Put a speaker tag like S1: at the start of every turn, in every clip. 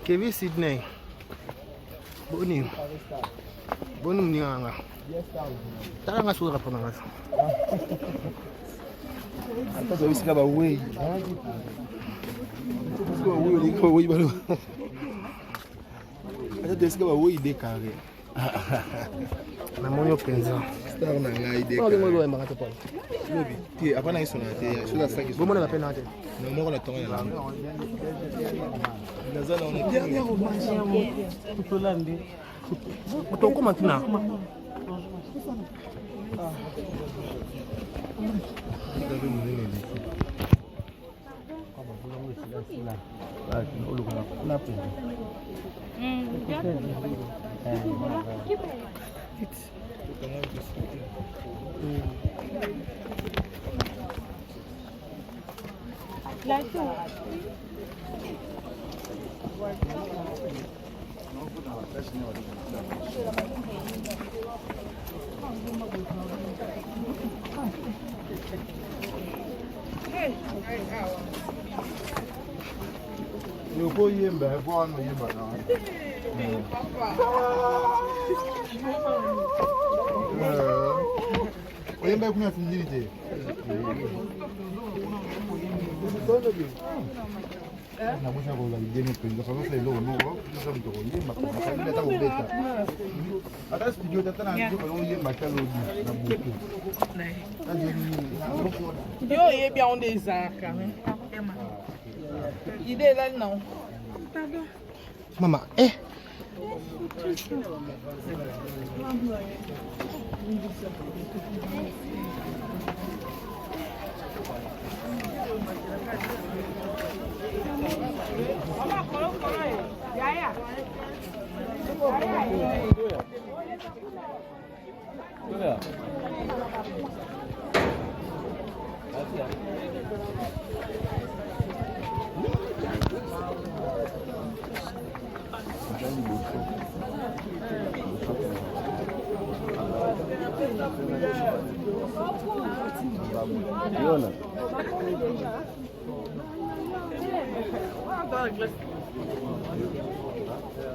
S1: Kevin Sydney. Boni. Boni mnianga. Tala ngasura pona ngasa. Ata bisika ba way. Bisika way liko way balo. Ata bisika ba way de carré. Na monyo penza. Star na ngai de. Ko ngolo emba ngata pona. Lobi. Ti apana isona te. Shuda saki. Bomo na pena te. Na mo ko na tonga na. Nazana on est dernier romance tout Hollande. Autant comment tu n'as eu vou ir embora, vou não ir embora. Oi, embora com minha filha. Na moja ko la ngene penza kwa sababu leo no ndio mtu yemba kwa sababu hata ubeta hata studio tata na ndio kwa yemba talo na buku
S2: yo ye bien on des arcs idée là non
S1: Mama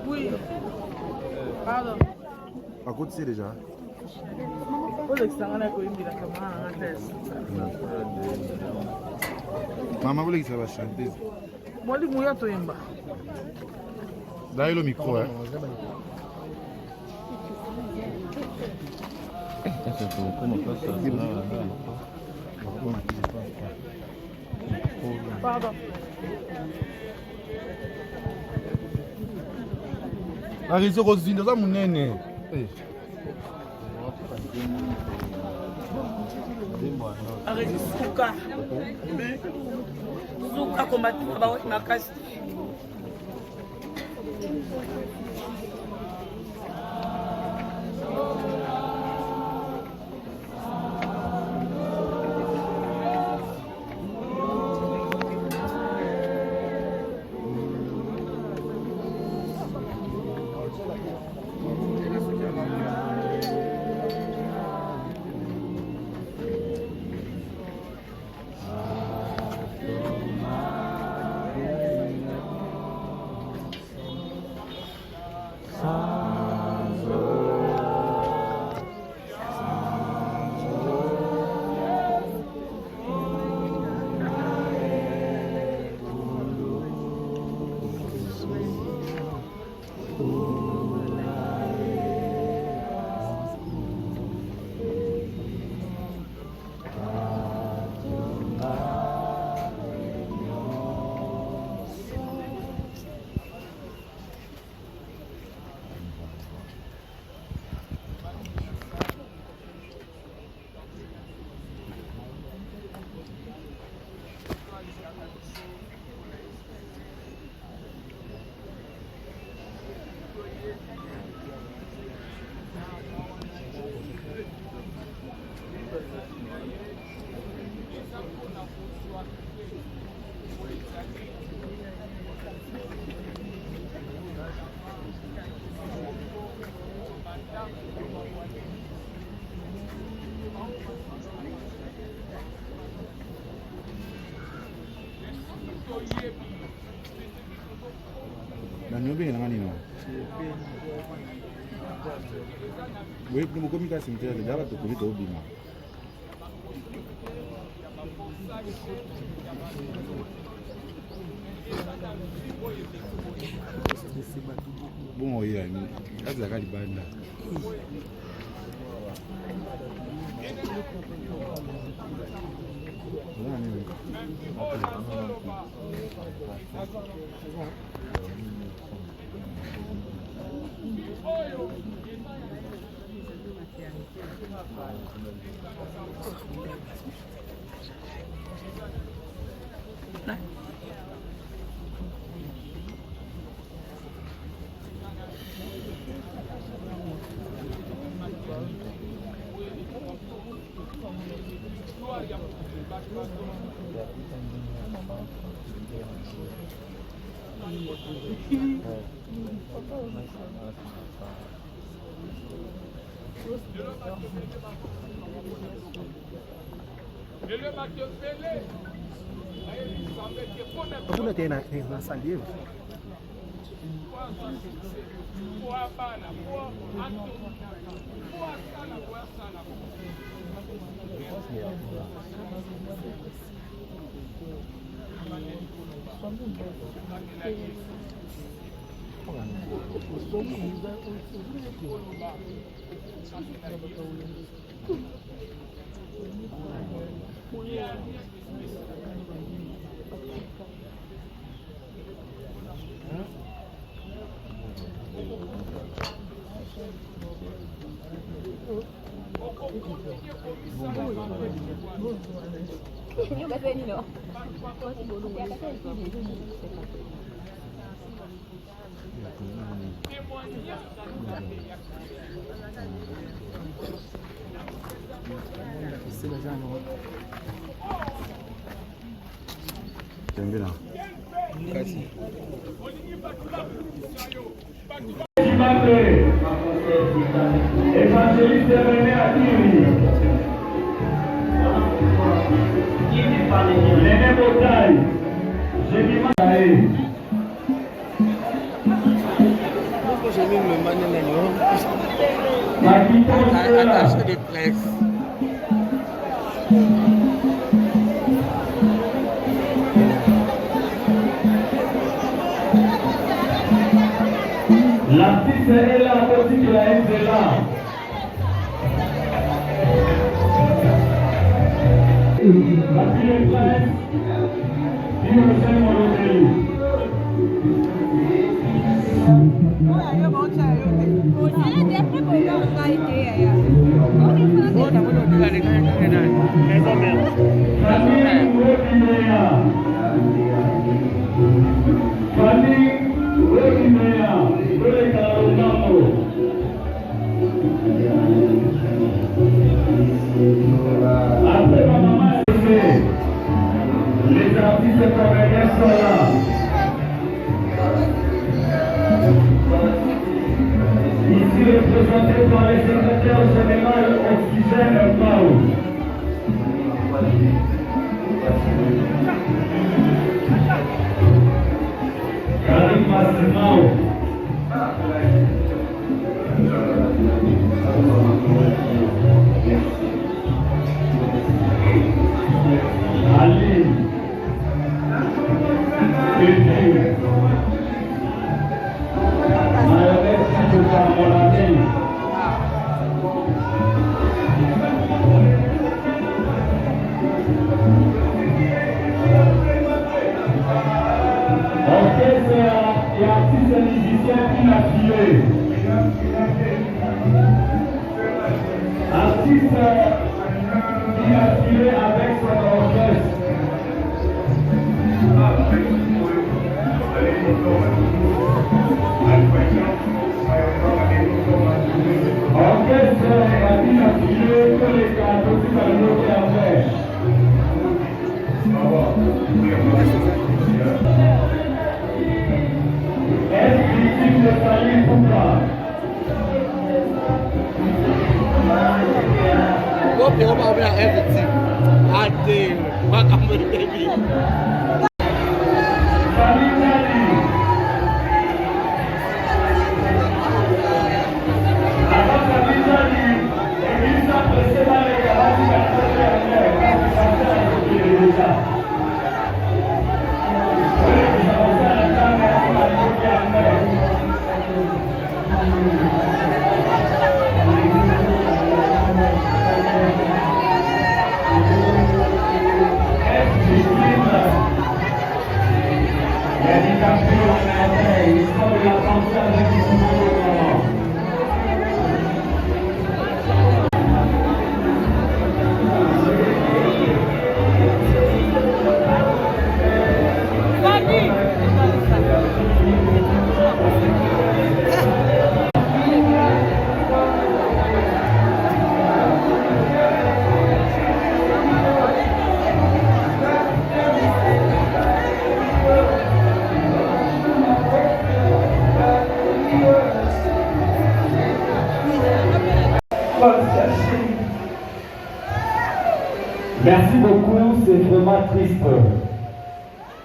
S2: Oui. Pardon.
S1: À côté c'est déjà. Maman voulait que ça va chanter.
S2: Moi les mouilles to yemba.
S1: Là le micro hein.
S2: Pardon.
S1: Arizo Rosine za munene.
S2: Arrêtez Souka. Souka combattre ma casse.
S3: bien en animo. Oui, nous comme ça cimetière déjà va te courir au bima. Bon, oui, là, c'est la calibane.
S1: Kuna tena salie. Tembea. Kasi.
S4: Evangeliste René Akiri. René Botai. Jérémy Maï.
S1: J'ai mis le manuel.
S4: Attache
S1: des presses.
S4: L'artiste est là, aussi que la haine est là. La fille est prête. Il me fait mon hôtel. Après ma maman est levée, les artistes comédiens sont là. Ici représenté par les secrétaires généraux Oxygène Mao. Karim Massimao. Ali. Avec son orchestre. Orchestre a dit appuyer que les cadeaux du tableau qui a fait. Est-ce victime de Salim Poupa?
S1: What about everything? I did. What I'm going to baby.
S4: Merci beaucoup, c'est vraiment triste.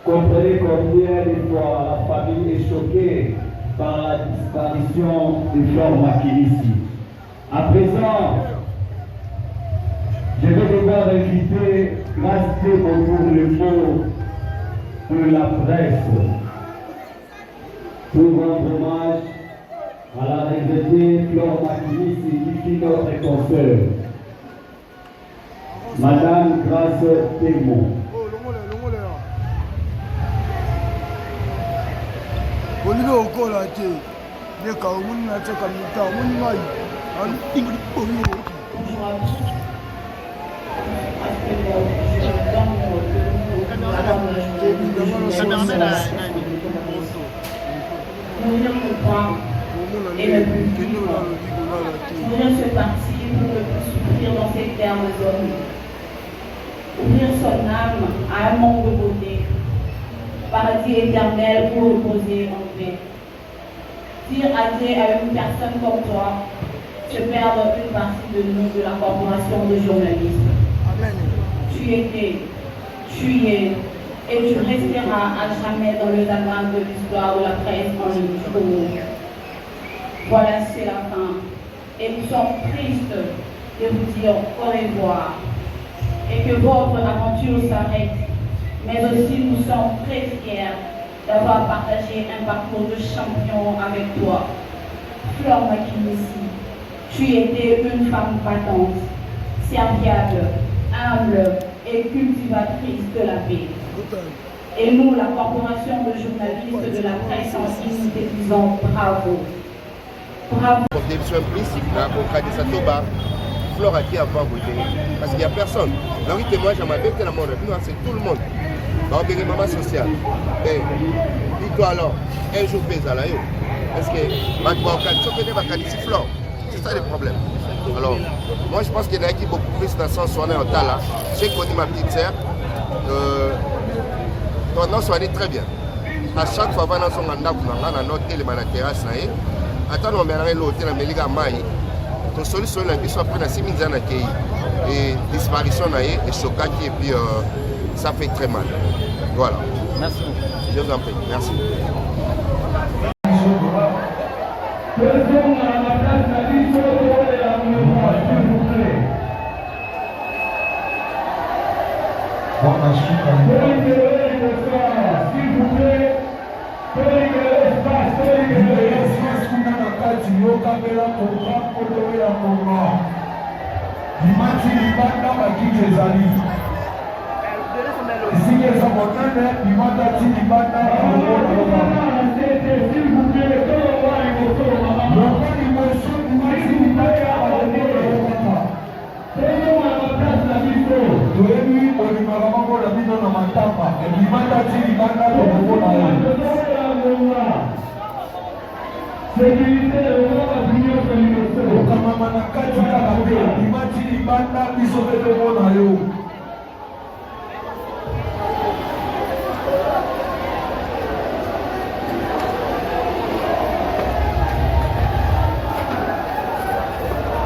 S4: Comprenez combien des fois la famille est choquée par la disparition de Flore Makilissi. À présent, je vais devoir inviter Masté pour le mot de la presse pour rendre hommage à la regrettée Flore Makilissi qui fut notre consoeur. Madame Grâce Témon.
S1: Bolino okola te deka omuni na teka mita omuni mai an ingri bolino
S5: Ouvrir ce parti pour ne plus souffrir dans ces termes hommes. Ouvrir son âme à un monde de beauté, paradis éternel pour reposer en paix. Dire adieu à une personne comme toi, c'est perdre une partie de nous de la corporation de journalistes.
S1: Amen.
S5: Tu étais, tu es et tu resteras à jamais dans le annales de l'histoire de la presse en ligne. Voilà, c'est la fin. Et nous sommes tristes de vous dire au revoir. Et que votre aventure s'arrête. Mais aussi nous sommes très fiers d'avoir partagé un parcours de champion avec toi. Flore Makilissi, tu étais une femme battante, serviable, humble et cultivatrice de la paix. Et nous, la corporation de journalistes de la presse en ligne, te disons bravo. Bravo.
S6: Flore à qui avoir voté parce qu'il n'y a personne. Donc il témoigne à ma bête la monde. Nous, c'est tout le monde. Donc il y a maman sociale. Et dis-toi alors, un jour pèse à la yo. Parce que Flore, c'est ça le problème. Alors, moi je pense qu'il y en a qui beaucoup plus dans le sens où on est en tas là. J'ai connu ma petite sœur. Ton nom soigne très bien. À chaque fois, on a son mandat pour nous, on a noté les terrasse. Attends, on a l'hôtel à Meliga Maï. Ton solution là, ils sont après la 6 000 ans et disparition et choquant et puis ça fait très mal. Voilà. Merci. Je vous en prie. Merci.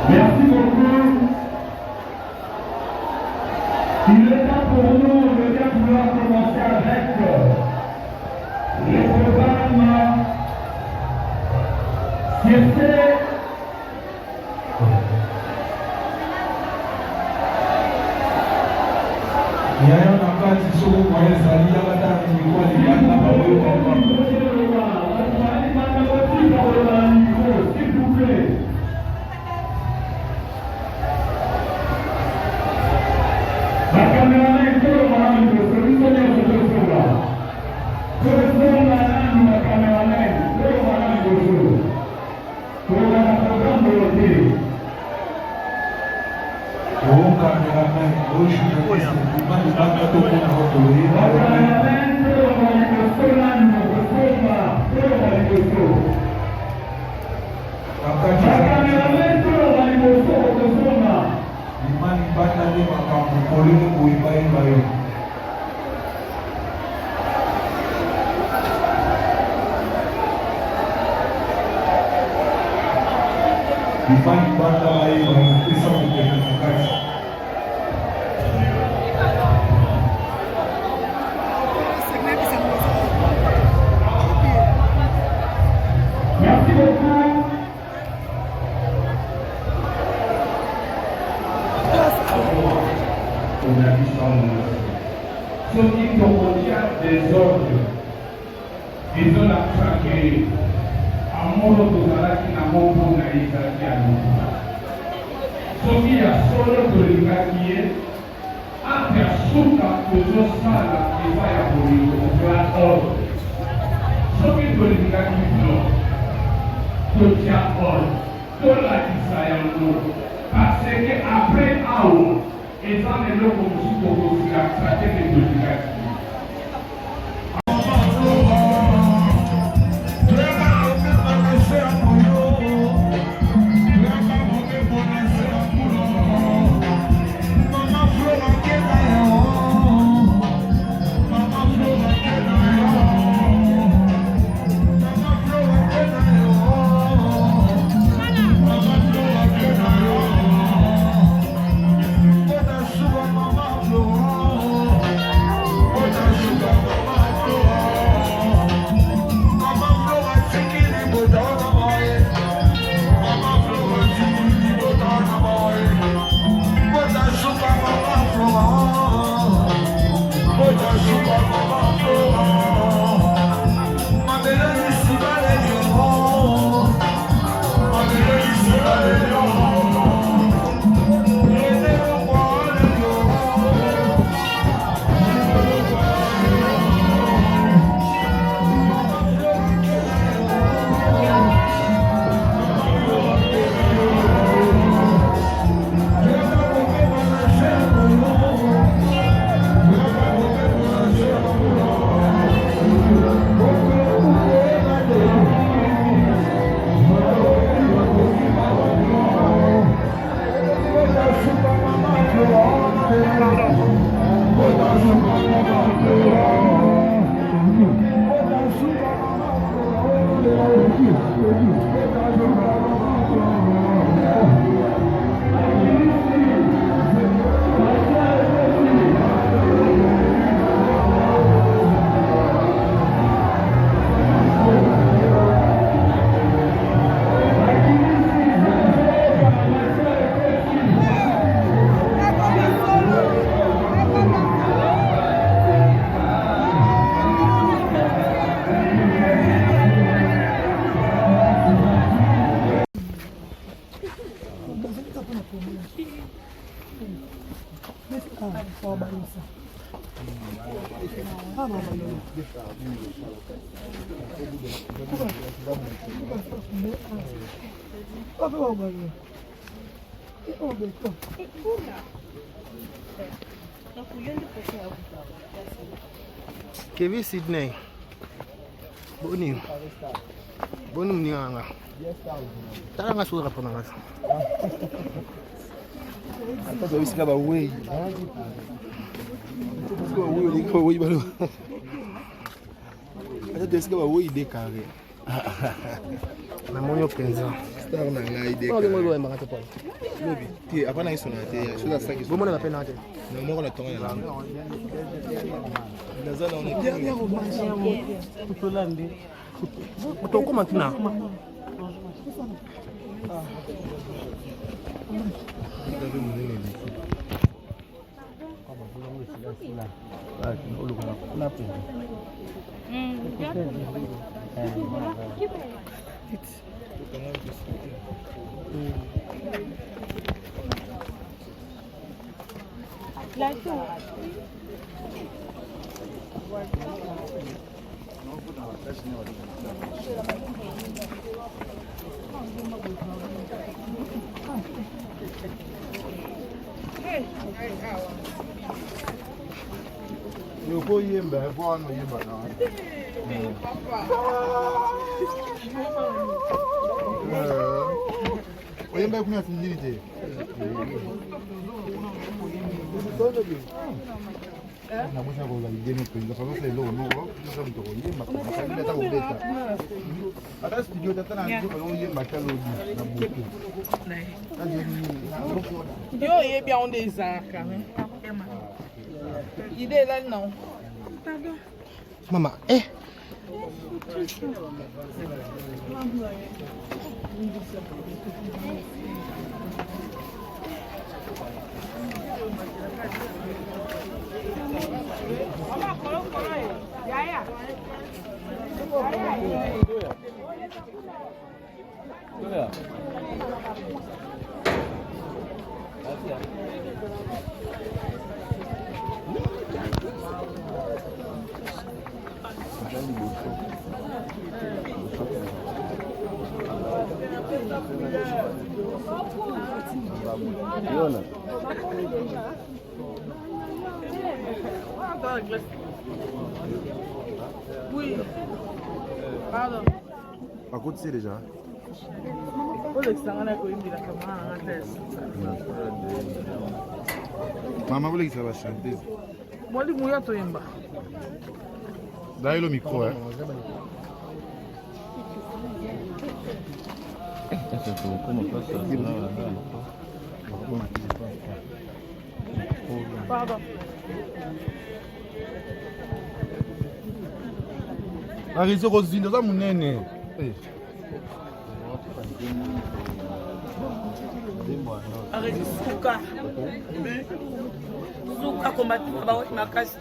S4: Merci beaucoup. Il est temps pour nous de bien vouloir commencer avec le programme Fierté. Il y a un accord qui se trouve dans les alliés à la table du coin de la Hoje eu recebi mais bacana do que na imani batale makambo polemu boyimbayimba yo imani batala ye bayopesa mokende na kati. Merci beaucoup. Soki tokotia désordre ezolakisa ke amolo tozalaki nango mpona ezalaki ya lokuta soki ya solo tolingaki ye ate ya suka tozosala eza ya bolingo eza ordre soki tolingaki blo totia ordre tolakisa yango parce que après awa eza leloko mosusu tokozilakisa te ke tolingaki
S1: Kevin Sydney. Boni. Boni mnianga. Tala nga sura pona nga. Ata zo isika ba wey. Ko wey ko wey balo. Ata zo isika ba wey de carré. Na monyo penza. Star na ngai de. Ko ngolo wa maka to. Lobi. Ti apana isona te ya. Shuda saki. Bomo na pena te. Na mo na tonga ya. Nazana on est bien au marché tout l'année. Ton comment tu n'as
S2: Hey.
S1: You go yemba, go on yemba now. Yemba kuna finirite. Na mwisho kwa ligeni kwa sababu sasa leo no, sasa mtu yemba kwa sababu hata ubeta. Hata studio tata na ndio kwa yemba kalo na buku.
S2: Yo yebi aonde izaka, né? Idée là non.
S1: Mama,
S2: Oui. Pardon.
S1: Par contre, c'est déjà. Maman voulait que ça va chanter.
S2: Moi, je suis toyemba.
S1: D'ailleurs, le micro, hein.
S2: Pardon.
S1: Arrêtez Rosine, ça mon nene.
S2: Arrêtez suka. Suka komati abawati makasi.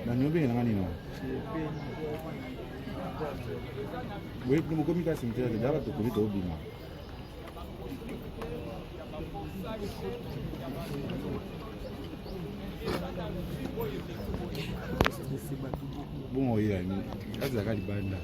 S3: Nanyombe na nani no. Wewe kama komika simtela daba to kulito obima. Bon oya ni kazi zakali banda.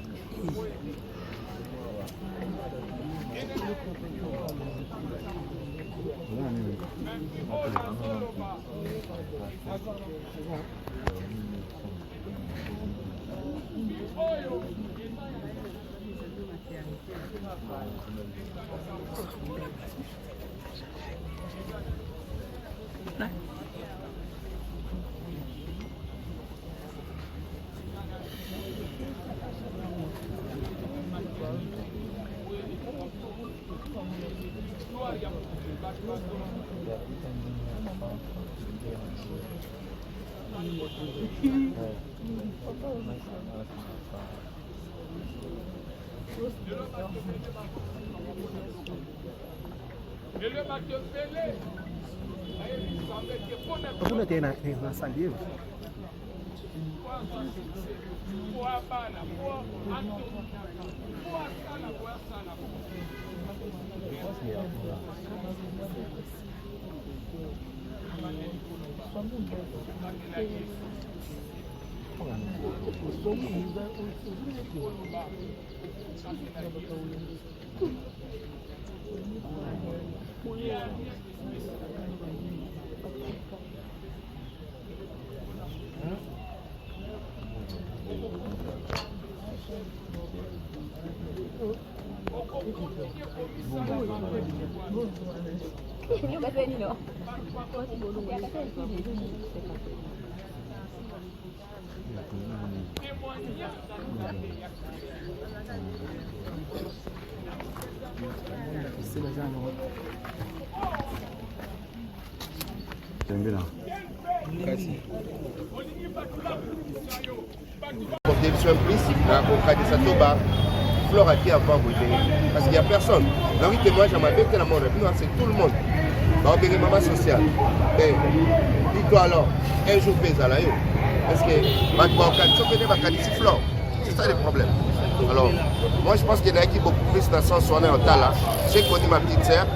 S7: Et le Matthieu Pelé
S1: Hakuna tena salie.
S6: Parce qu'il n'y a personne. Donc il témoigne à ma bête, c'est tout le monde. Maman sociale. Dis-toi alors, un jour pèse à la parce que c'est ça le problème. Alors, moi je pense qu'il y en a qui beaucoup plus dans le sens où on est en tas là. J'ai connu ma petite sœur.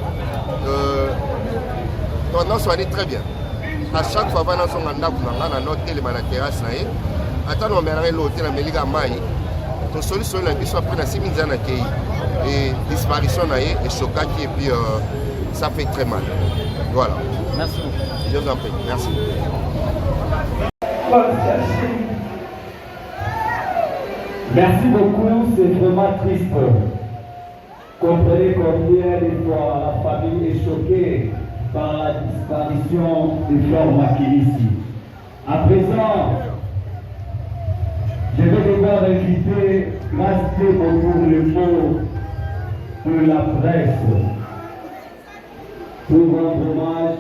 S6: Ton nom soigne très bien. À chaque fois, on a un hôtel, on a une terrasse. Attends, on a l'hôtel, on a une solution qui soit prise à 6 000 ans et disparition et choquage et puis ça fait très mal. Voilà.
S7: Merci.
S6: Je vous en prie. Merci.
S4: Merci beaucoup, c'est vraiment triste. Comprenez combien de fois la famille est choquée par la disparition de Flore Makilisi. À présent, je vais devoir inviter Masté autour le mot de la presse pour rendre hommage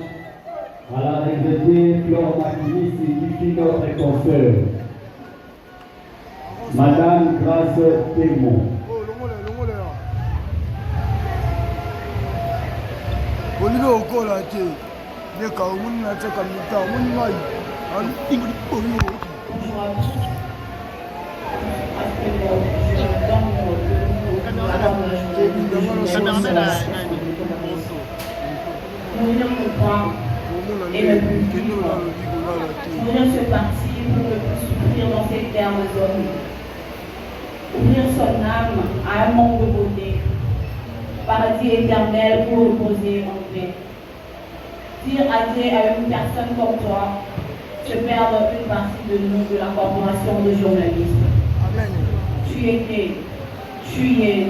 S4: à la regrettée Flore Makilisi qui fut notre consoeur. Madame Grâce Témon.
S5: Ouvrir ce parti pour ne plus souffrir dans ces termes hommes. Ouvrir son âme à un monde de beauté, paradis éternel pour reposer en paix. Dire adieu à une personne comme toi, se perdre une partie de nous de la corporation de journalistes. Tu étais, tu es,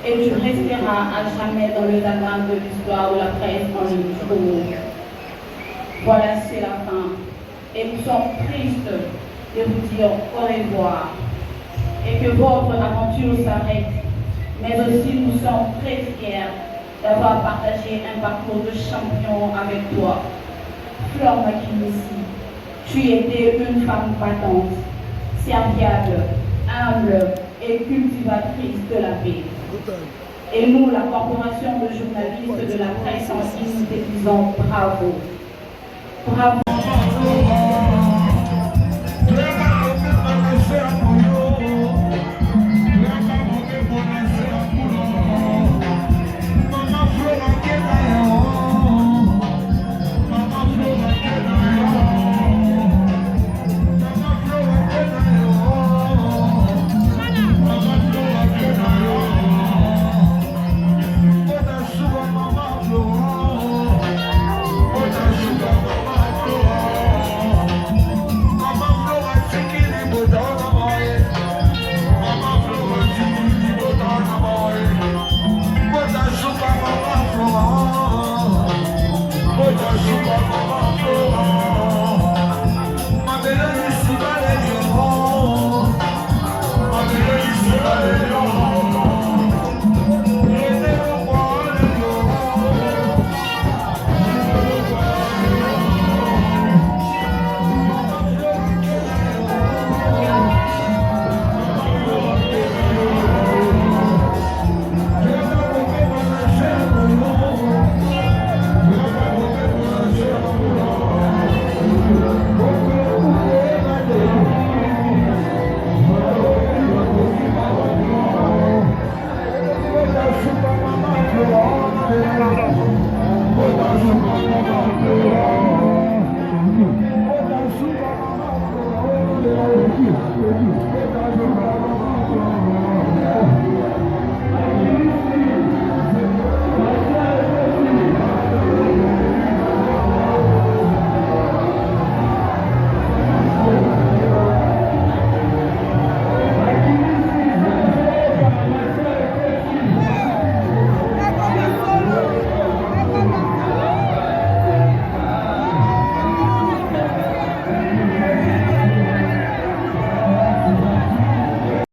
S5: et tu resteras à jamais dans le anagramme de l'histoire de la presse en ligne. Voilà, c'est la fin. Et nous sommes tristes de vous dire au revoir. Et que votre aventure s'arrête. Mais aussi, nous sommes très fiers d'avoir partagé un parcours de champion avec toi. Flore Makilisi, tu étais une femme battante, serviable, humble et cultivatrice de la paix. Et nous, la corporation de journalistes de la presse en ligne, te disons bravo. Bravo.
S8: Mama,
S7: Pardon.